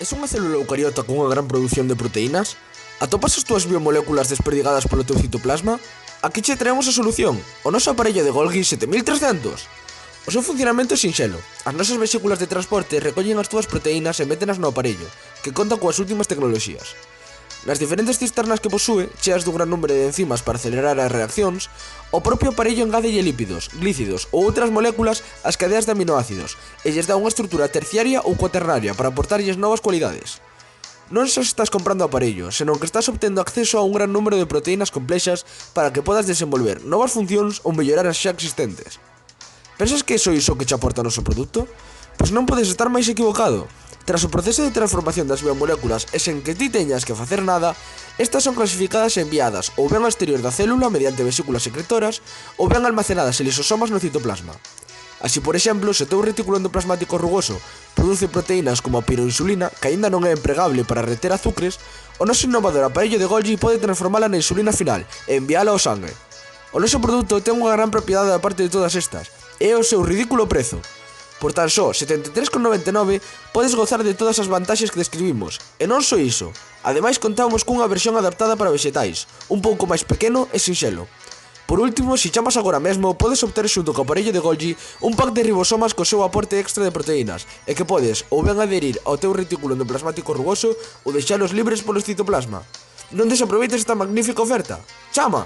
Es unha célula eucariota con unha gran produción de proteínas? Atopas as túas biomoléculas desperdigadas polo teu citoplasma? Aquí che traemos a solución, o noso aparello de Golgi 7300. O seu funcionamento é sinxelo. As nosas vesículas de transporte recollen as túas proteínas e métenas no aparello, que conta coas últimas tecnoloxías. Nas diferentes cisternas que posúe, cheas dun gran número de enzimas para acelerar as reaccións, o propio aparello engádelle lípidos, glícidos ou outras moléculas ás cadeas de aminoácidos e lles dá unha estrutura terciaria ou cuaternaria para aportarlles novas cualidades. Non só estás comprando o aparello, senón que estás obtendo acceso a un gran número de proteínas complexas para que podas desenvolver novas funcións ou mellorar as xa existentes. Pensas que é só iso que che aporta o noso produto? Pois non podes estar máis equivocado. Tras o proceso de transformación das biomoléculas e sen que ti teñas que facer nada, estas son clasificadas e enviadas ou ben ao exterior da célula mediante vesículas secretoras ou ben almacenadas en lisosomas no citoplasma. Así, por exemplo, se o teu retículo endoplasmático rugoso produce proteínas como a piroinsulina, que aínda non é empregable para reter azúcares, o noso innovador aparello de Golgi pode transformala na insulina final e enviala ao sangue. O noso produto ten unha gran propiedade aparte de todas estas, é o seu ridículo prezo. Por tan só 73,99 podes gozar de todas as vantaxes que describimos. E non só iso, ademais contamos cunha versión adaptada para vexetais, un pouco máis pequeno e sinxelo. Por último, se chamas agora mesmo, podes obter xunto co aparello de Golgi un pack de ribosomas co seu aporte extra de proteínas e que podes ou ben adherir ao teu retículo endoplasmático rugoso ou deixalos libres polo citoplasma. Non desaproveites esta magnífica oferta. Chama!